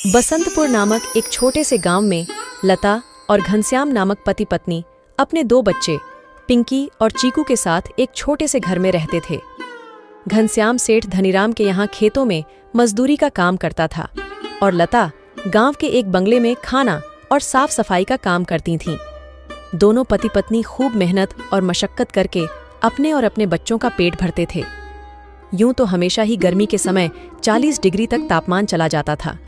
बसंतपुर नामक एक छोटे से गांव में लता और घनश्याम नामक पति पत्नी अपने दो बच्चे पिंकी और चीकू के साथ एक छोटे से घर में रहते थे। घनश्याम सेठ धनीराम के यहाँ खेतों में मजदूरी का काम करता था और लता गांव के एक बंगले में खाना और साफ सफाई का काम करती थीं। दोनों पति पत्नी खूब मेहनत और मशक्कत करके अपने और अपने बच्चों का पेट भरते थे। यूं तो हमेशा ही गर्मी के समय 40 डिग्री तक तापमान चला जाता था,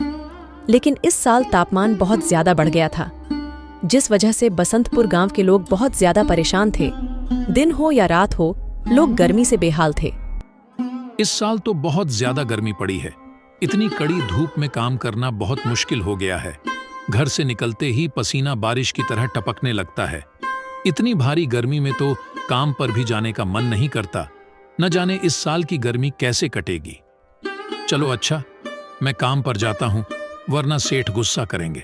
लेकिन इस साल तापमान बहुत ज्यादा बढ़ गया था, जिस वजह से बसंतपुर गांव के लोग बहुत ज्यादा परेशान थे। दिन हो या रात हो, लोग गर्मी से बेहाल थे। इस साल तो बहुत ज्यादा गर्मी पड़ी है। इतनी कड़ी धूप में काम करना बहुत मुश्किल हो गया है। घर से निकलते ही पसीना बारिश की तरह टपकने लगता है। इतनी भारी गर्मी में तो काम पर भी जाने का मन नहीं करता। न जाने इस साल की गर्मी कैसे कटेगी। चलो अच्छा, मैं काम पर जाता हूँ, वरना सेठ गुस्सा करेंगे।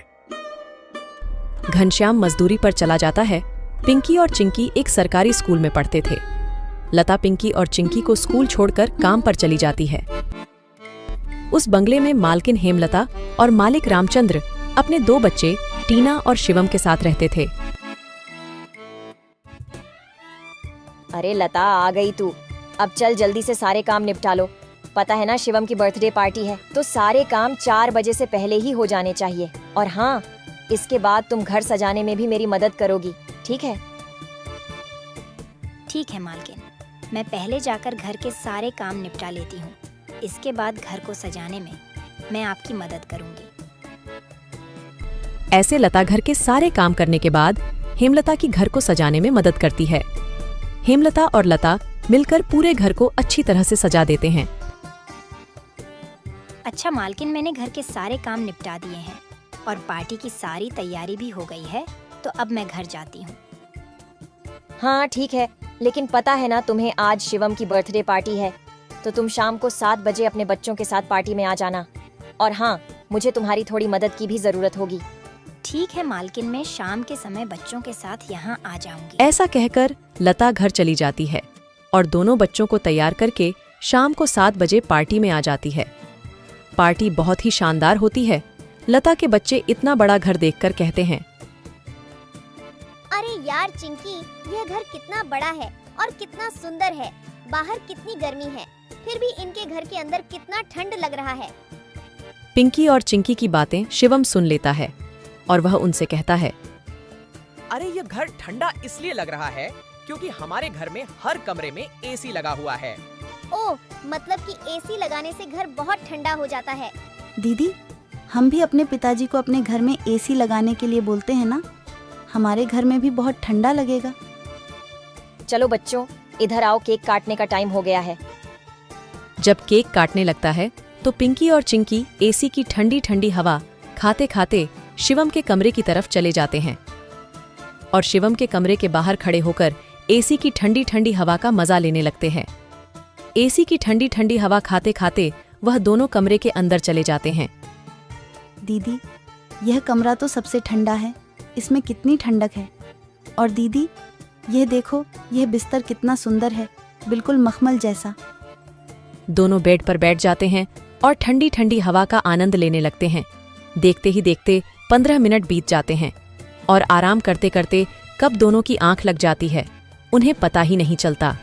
घनश्याम मजदूरी पर चला जाता है। पिंकी और चिंकी एक सरकारी स्कूल में पढ़ते थे। लता पिंकी और चिंकी को स्कूल छोड़कर काम पर चली जाती है। उस बंगले में मालकिन हेमलता और मालिक रामचंद्र अपने दो बच्चे टीना और शिवम के साथ रहते थे। अरे लता, आ गई तू। अब चल जल्दी से सारे काम निपटा लो। पता है ना, शिवम की बर्थडे पार्टी है, तो सारे काम 4 बजे से पहले ही हो जाने चाहिए। और हाँ, इसके बाद तुम घर सजाने में भी मेरी मदद करोगी, ठीक है? ठीक है मालकिन, मैं पहले जाकर घर के सारे काम निपटा लेती हूँ। इसके बाद घर को सजाने में मैं आपकी मदद करूँगी। ऐसे लता घर के सारे काम करने के बाद हेमलता की घर को सजाने में मदद करती है। हेमलता और लता मिलकर पूरे घर को अच्छी तरह से सजा देते हैं। अच्छा मालकिन, मैंने घर के सारे काम निपटा दिए हैं और पार्टी की सारी तैयारी भी हो गई है, तो अब मैं घर जाती हूँ। हाँ ठीक है, लेकिन पता है ना तुम्हें, आज शिवम की बर्थडे पार्टी है, तो तुम शाम को 7 बजे अपने बच्चों के साथ पार्टी में आ जाना। और हाँ, मुझे तुम्हारी थोड़ी मदद की भी जरूरत होगी। ठीक है मालकिन, मैं शाम के समय बच्चों के साथ यहाँ आ जाऊंगी। ऐसा कहकर लता घर चली जाती है और दोनों बच्चों को तैयार करके शाम को 7 बजे पार्टी में आ जाती है। पार्टी बहुत ही शानदार होती है। लता के बच्चे इतना बड़ा घर देखकर कहते हैं, अरे यार चिंकी, यह घर कितना बड़ा है और कितना सुंदर है। बाहर कितनी गर्मी है, फिर भी इनके घर के अंदर कितना ठंड लग रहा है। पिंकी और चिंकी की बातें शिवम सुन लेता है और वह उनसे कहता है, अरे ये घर ठंडा इसलिए लग रहा है क्योंकि हमारे घर में हर कमरे में एसी लगा हुआ है। ओह, मतलब कि एसी लगाने से घर बहुत ठंडा हो जाता है। दीदी, हम भी अपने पिताजी को अपने घर में एसी लगाने के लिए बोलते हैं ना, हमारे घर में भी बहुत ठंडा लगेगा। चलो बच्चों, इधर आओ, केक काटने का टाइम हो गया है। जब केक काटने लगता है तो पिंकी और चिंकी एसी की ठंडी ठंडी हवा खाते खाते शिवम के कमरे की तरफ चले जाते हैं और शिवम के कमरे के बाहर खड़े होकर एसी की ठंडी ठंडी हवा का मजा लेने लगते हैं। एसी की ठंडी ठंडी हवा खाते खाते वह दोनों कमरे के अंदर चले जाते हैं। दीदी, यह कमरा तो सबसे ठंडा है, इसमें कितनी ठंडक है। और दीदी, यह देखो, यह बिस्तर कितना सुंदर है, बिल्कुल मखमल जैसा। दोनों बेड पर बैठ जाते हैं और ठंडी ठंडी हवा का आनंद लेने लगते हैं। देखते ही देखते 15 मिनट बीत जाते हैं और आराम करते करते कब दोनों की आंख लग जाती है, उन्हें पता ही नहीं चलता।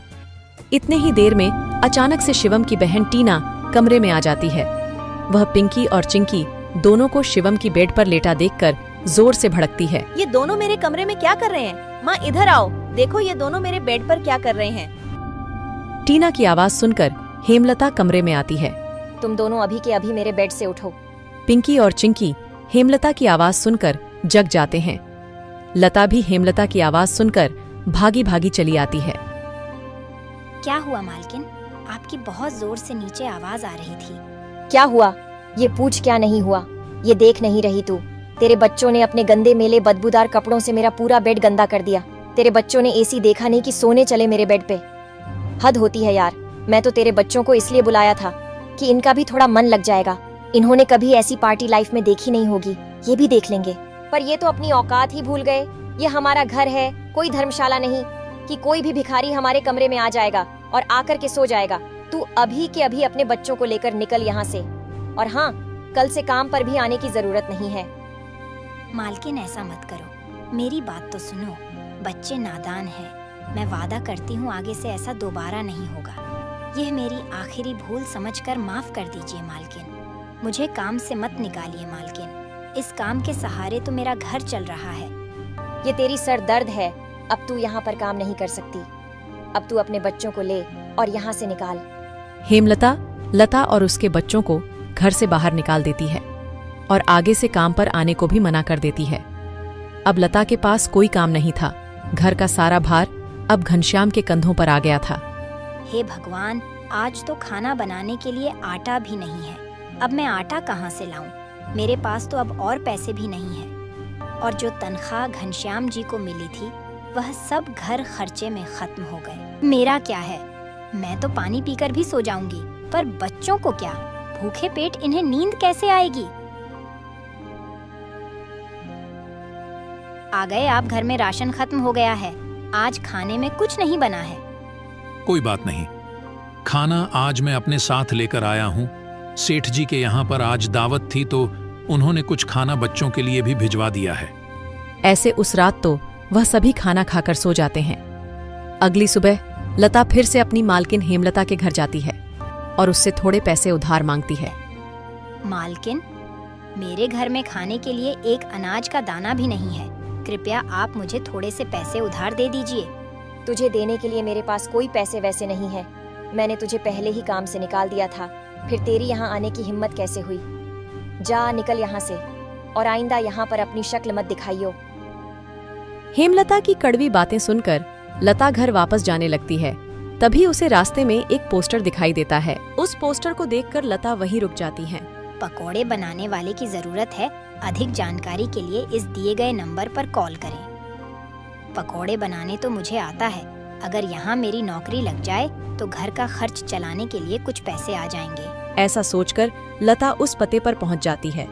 इतने ही देर में अचानक से शिवम की बहन टीना कमरे में आ जाती है। वह पिंकी और चिंकी दोनों को शिवम की बेड पर लेटा देखकर जोर से भड़कती है। ये दोनों मेरे कमरे में क्या कर रहे हैं? माँ इधर आओ, देखो ये दोनों मेरे बेड पर क्या कर रहे हैं। टीना की आवाज सुनकर हेमलता कमरे में आती है। तुम दोनों अभी के अभी मेरे बेड से उठो। पिंकी और चिंकी हेमलता की आवाज सुनकर जग जाते हैं। लता भी हेमलता की आवाज सुनकर भागी भागी चली आती है। क्या हुआ मालकिन? आपकी बहुत जोर से नीचे आवाज आ रही थी। क्या हुआ? ये पूछ, क्या नहीं हुआ? ये देख नहीं रही तू? तेरे बच्चों ने अपने गंदे मेले बदबूदार कपड़ों से मेरा पूरा बेड गंदा कर दिया। तेरे बच्चों ने एसी देखा नहीं कि सोने चले मेरे बेड पे। हद होती है यार। मैं तो तेरे बच्चों को इसलिए बुलाया था कि इनका भी थोड़ा मन लग जाएगा। इन्होंने कभी ऐसी पार्टी लाइफ में देखी नहीं होगी, ये भी देख लेंगे। पर ये तो अपनी औकात ही भूल गए। ये हमारा घर है, कोई धर्मशाला नहीं कि कोई भी भिखारी हमारे कमरे में आ जाएगा और आकर के सो जाएगा। तू अभी के अभी अपने बच्चों को लेकर निकल यहाँ से। और हाँ, कल से काम पर भी आने की जरूरत नहीं है। मालकिन ऐसा मत करो, मेरी बात तो सुनो। बच्चे नादान हैं। मैं वादा करती हूँ आगे से ऐसा दोबारा नहीं होगा। यह मेरी आखिरी भूल समझकर माफ कर दीजिए मालकिन। मुझे काम से मत निकालिए मालकिन। इस काम के सहारे तो मेरा घर चल रहा है। ये तेरी सर दर्द है। अब तू यहाँ पर काम नहीं कर सकती। अब तू अपने बच्चों को ले और यहाँ से निकाल। हेमलता लता और उसके बच्चों को घर से बाहर निकाल देती है और आगे से काम पर आने को भी मना कर देती है। अब लता के पास कोई काम नहीं था। घर का सारा भार अब घनश्याम के कंधों पर आ गया था। हे भगवान, आज तो खाना बनाने के लिए आटा भी नहीं है। अब मैं आटा कहाँ से लाऊं? मेरे पास तो अब और पैसे भी नहीं है। और जो तनख्वाह घनश्याम जी को मिली थी वह सब घर खर्चे में खत्म हो गए। मेरा क्या है? मैं तो पानी पीकर भी सो जाऊंगी, पर बच्चों को क्या? भूखे पेट इन्हें नींद कैसे आएगी? आ गए आप। घर में राशन खत्म हो गया है। आज खाने में कुछ नहीं बना है। कोई बात नहीं, खाना आज मैं अपने साथ लेकर आया हूँ। सेठ जी के यहाँ पर आज दावत थी तो उन्होंने कुछ खाना बच्चों के लिए भी भिजवा दिया है। ऐसे उस रात तो वह सभी खाना खाकर सो जाते हैं। अगली सुबह लता फिर से अपनी मालकिन हेमलता के घर जाती है और उससे थोड़े पैसे उधार मांगती है। मालकिन, मेरे घर में खाने के लिए एक अनाज का दाना भी नहीं है। कृपया आप मुझे थोड़े से पैसे उधार दे दीजिए। तुझे देने के लिए मेरे पास कोई पैसे वैसे नहीं है। मैंने तुझे पहले ही काम से निकाल दिया था, फिर तेरी यहाँ आने की हिम्मत कैसे हुई? जा निकल यहाँ से और आइंदा यहाँ पर अपनी शक्ल मत दिखाइयो। हेमलता की कड़वी बातें सुनकर लता घर वापस जाने लगती है। तभी उसे रास्ते में एक पोस्टर दिखाई देता है। उस पोस्टर को देखकर लता वहीं रुक जाती है। पकोड़े बनाने वाले की जरूरत है। अधिक जानकारी के लिए इस दिए गए नंबर पर कॉल करें। पकोड़े बनाने तो मुझे आता है। अगर यहाँ मेरी नौकरी लग जाए तो घर का खर्च चलाने के लिए कुछ पैसे आ जाएंगे। ऐसा सोचकर लता उस पते पर पहुंच जाती है।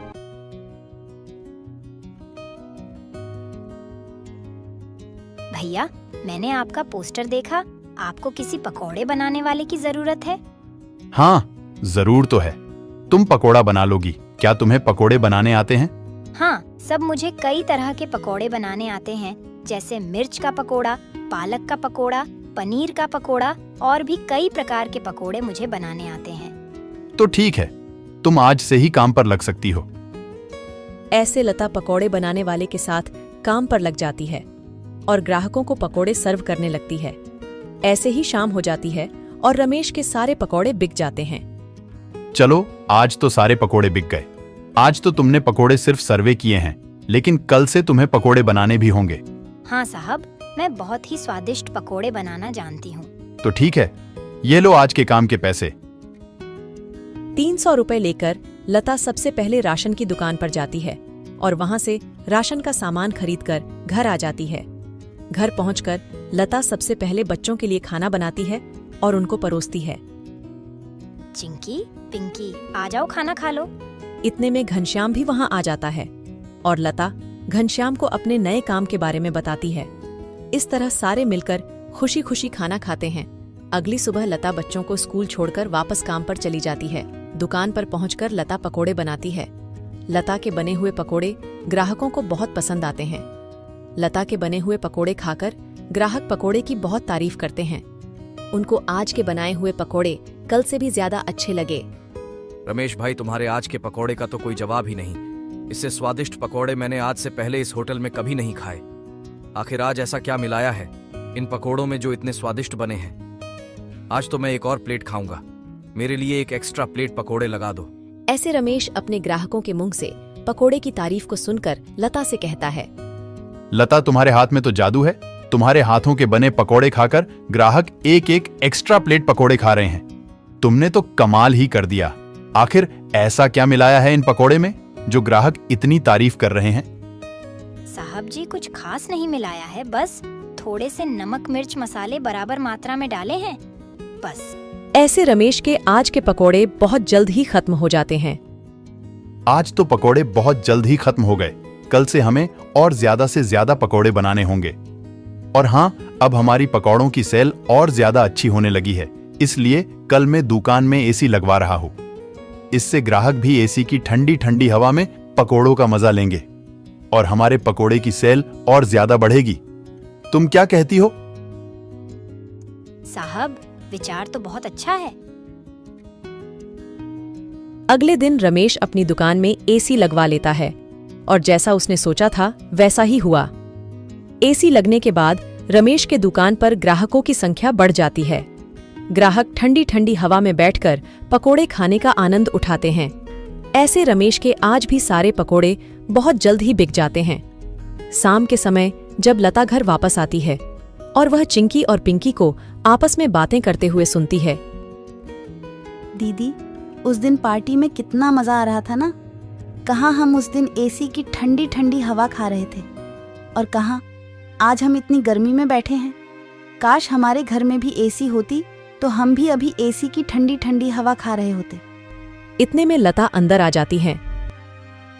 भैया, मैंने आपका पोस्टर देखा। आपको किसी पकोड़े बनाने वाले की जरूरत है? हाँ, जरूर तो है। तुम पकोड़ा बना लोगी। क्या तुम्हें पकोड़े बनाने आते हैं? हाँ, सब मुझे कई तरह के पकोड़े बनाने आते हैं, जैसे मिर्च का पकोड़ा, पालक का पकोड़ा, पनीर का पकोड़ा और भी कई प्रकार के पकोड़े मुझे बनाने आते हैं। तो ठीक है, तुम आज से ही काम पर लग सकती हो। ऐसे लता पकोड़े बनाने वाले के साथ काम पर लग जाती है और ग्राहकों को पकोड़े सर्व करने लगती है। ऐसे ही शाम हो जाती है और रमेश के सारे पकोड़े बिक जाते हैं। चलो, आज तो सारे पकोड़े बिक गए। आज तो तुमने पकोड़े सिर्फ सर्वे किए हैं, लेकिन कल से तुम्हें पकोड़े बनाने भी होंगे। हाँ साहब, मैं बहुत ही स्वादिष्ट पकोड़े बनाना जानती हूँ। तो ठीक है, ये लो आज के काम के पैसे। 300 रुपए लेकर लता सबसे पहले राशन की दुकान पर जाती है और वहां से राशन का सामान खरीदकर घर आ जाती है। घर पहुंचकर लता सबसे पहले बच्चों के लिए खाना बनाती है और उनको परोसती है। चिंकी, पिंकी, आ जाओ खाना खा लो। इतने में घनश्याम भी वहां आ जाता है और लता घनश्याम को अपने नए काम के बारे में बताती है। इस तरह सारे मिलकर खुशी खुशी खाना खाते हैं। अगली सुबह लता बच्चों को स्कूल छोड़कर वापस काम पर चली जाती है। दुकान पर पहुंचकर लता पकोड़े बनाती है। लता के बने हुए पकोड़े ग्राहकों को बहुत पसंद आते हैं। लता के बने हुए पकोड़े खाकर ग्राहक पकोड़े की बहुत तारीफ करते हैं। उनको आज के बनाए हुए पकोड़े कल से भी ज्यादा अच्छे लगे। रमेश भाई, तुम्हारे आज के पकोड़े का तो कोई जवाब ही नहीं। इससे स्वादिष्ट पकोड़े मैंने आज से पहले इस होटल में कभी नहीं खाए। आखिर आज ऐसा क्या मिलाया है इन पकोड़ों में जो इतने स्वादिष्ट बने हैं? आज तो मैं एक और प्लेट खाऊंगा। मेरे लिए एक एक्स्ट्रा प्लेट पकोड़े लगा दो। ऐसे रमेश अपने ग्राहकों के मुंह से पकोड़े की तारीफ को सुनकर लता से कहता है, लता, तुम्हारे हाथ में तो जादू है। तुम्हारे हाथों के बने पकोड़े खाकर ग्राहक एक एक एक्स्ट्रा प्लेट पकोड़े खा रहे हैं। तुमने तो कमाल ही कर दिया। आखिर ऐसा क्या मिलाया है इन पकोड़े में जो ग्राहक इतनी तारीफ कर रहे हैं? साहब जी, कुछ खास नहीं मिलाया है, बस थोड़े से नमक मिर्च मसाले बराबर मात्रा में डाले हैं, बस। ऐसे रमेश के आज के पकोड़े बहुत जल्द ही खत्म हो जाते हैं। आज तो पकोड़े बहुत जल्द ही खत्म हो गए। कल से हमें और ज्यादा से ज्यादा पकोड़े बनाने होंगे। और हाँ, अब हमारी पकोड़ों की सेल और ज्यादा अच्छी होने लगी है, इसलिए कल मैं दुकान में एसी लगवा रहा हूँ। इससे ग्राहक भी एसी की ठंडी ठंडी हवा में पकोड़ों का मजा लेंगे और हमारे पकोड़े की सेल और ज्यादा बढ़ेगी। तुम क्या कहती हो? साहब, विचार तो बहुत अच्छा है। अगले दिन रमेश अपनी दुकान में एसी लगवा लेता है और जैसा उसने सोचा था वैसा ही हुआ। एसी लगने के बाद रमेश के दुकान पर ग्राहकों की संख्या बढ़ जाती है। ग्राहक ठंडी ठंडी हवा में बैठकर पकोड़े खाने का आनंद उठाते हैं। ऐसे रमेश के आज भी सारे पकोड़े बहुत जल्द ही बिक जाते हैं। शाम के समय जब लता घर वापस आती है और वह चिंकी और पिंकी को आपस में बातें करते हुए सुनती है। दीदी, उस दिन पार्टी में कितना मजा आ रहा था ना। कहाँ हम उस दिन एसी की ठंडी ठंडी हवा खा रहे थे और कहाँ आज हम इतनी गर्मी में बैठे हैं। काश हमारे घर में भी एसी होती तो हम भी अभी एसी की ठंडी ठंडी हवा खा रहे होते। इतने में लता अंदर आ जाती है।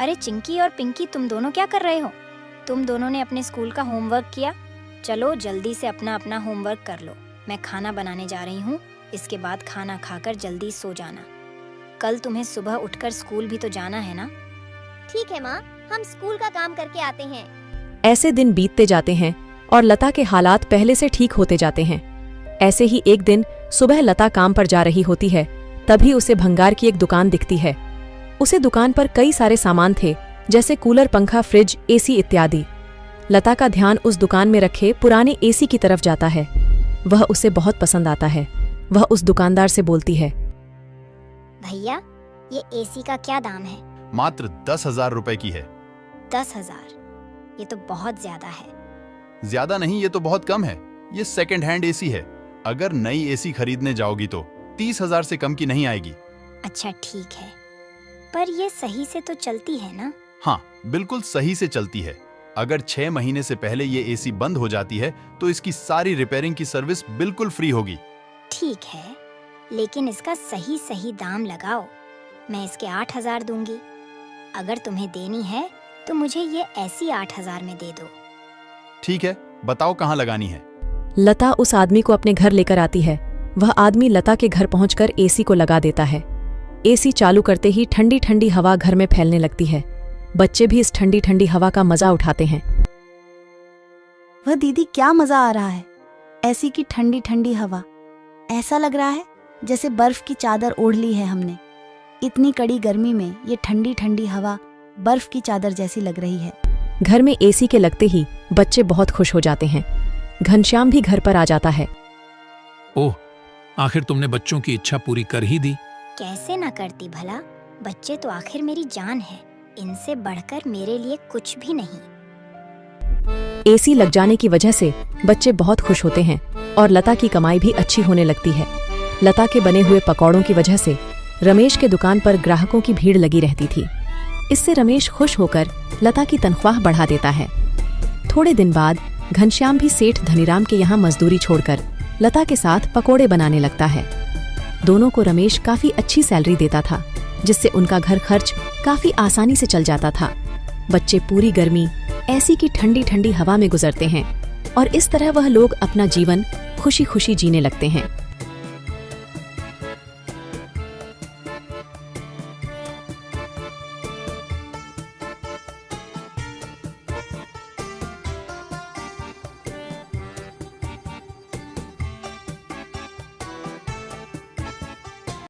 अरे चिंकी और पिंकी, तुम दोनों क्या कर रहे हो? तुम दोनों ने अपने स्कूल का होमवर्क किया? चलो जल्दी से अपना अपना होमवर्क कर लो। मैं खाना बनाने जा रही हूँ। इसके बाद खाना खाकर जल्दी सो जाना। कल तुम्हें सुबह उठकर स्कूल भी तो जाना है ना। ठीक है माँ, हम स्कूल का काम करके आते हैं। ऐसे दिन बीतते जाते हैं और लता के हालात पहले से ठीक होते जाते हैं। ऐसे ही एक दिन सुबह लता काम पर जा रही होती है, तभी उसे भंगार की एक दुकान दिखती है। उसे दुकान पर कई सारे सामान थे, जैसे कूलर, पंखा, फ्रिज, एसी इत्यादि। लता का ध्यान उस दुकान में रखे पुराने एसी की तरफ जाता है। वह उसे बहुत पसंद आता है। वह उस दुकानदार से बोलती है, भैया, ये एसी का क्या दाम है? मात्र 10,000 रुपए की है। 10,000? ये तो बहुत ज्यादा है। ज्यादा नहीं, ये तो बहुत कम है। ये सेकंड हैंड एसी है। अगर नई एसी खरीदने जाओगी तो 30,000 से कम की नहीं आएगी। अच्छा ठीक है, पर ये सही से तो चलती है ना? हाँ, बिल्कुल सही से चलती है। अगर 6 महीने से पहले ये एसी बंद हो जाती है तो इसकी सारी रिपेयरिंग की सर्विस बिल्कुल फ्री होगी। ठीक है, लेकिन इसका सही सही दाम लगाओ। मैं इसके 8,000 दूंगी। अगर तुम्हें देनी है तो मुझे ये ऐसी 8,000 में दे दो। ठीक है, बताओ कहाँ लगानी है। लता उस आदमी को अपने घर लेकर आती है। वह आदमी लता के घर पहुंचकर एसी को लगा देता है। एसी चालू करते ही ठंडी ठंडी हवा घर में फैलने लगती है। बच्चे भी इस ठंडी ठंडी हवा का मजा उठाते हैं। वह दीदी, क्या मजा आ रहा है। एसी की ठंडी ठंडी हवा, ऐसा लग रहा है जैसे बर्फ की चादर ओढ़ ली है हमने। इतनी कड़ी गर्मी में ये ठंडी ठंडी हवा बर्फ की चादर जैसी लग रही है। घर में एसी के लगते ही बच्चे बहुत खुश हो जाते हैं। घनश्याम भी घर पर आ जाता है। ओह, आखिर तुमने बच्चों की इच्छा पूरी कर ही दी। कैसे ना करती भला। बच्चे तो आखिर मेरी जान है। इनसे बढ़कर मेरे लिए कुछ भी नहीं। एसी लग जाने की वजह से बच्चे बहुत खुश होते हैं और लता की कमाई भी अच्छी होने लगती है। लता के बने हुए पकौड़ों की वजह से रमेश के दुकान पर ग्राहकों की भीड़ लगी रहती थी। इससे रमेश खुश होकर लता की तनख्वाह बढ़ा देता है। थोड़े दिन बाद घनश्याम भी सेठ धनीराम के यहाँ मजदूरी छोड़कर लता के साथ पकोड़े बनाने लगता है। दोनों को रमेश काफी अच्छी सैलरी देता था, जिससे उनका घर खर्च काफी आसानी से चल जाता था। बच्चे पूरी गर्मी ऐसी की ठंडी ठंडी हवा में गुजरते हैं और इस तरह वह लोग अपना जीवन खुशी खुशी जीने लगते हैं।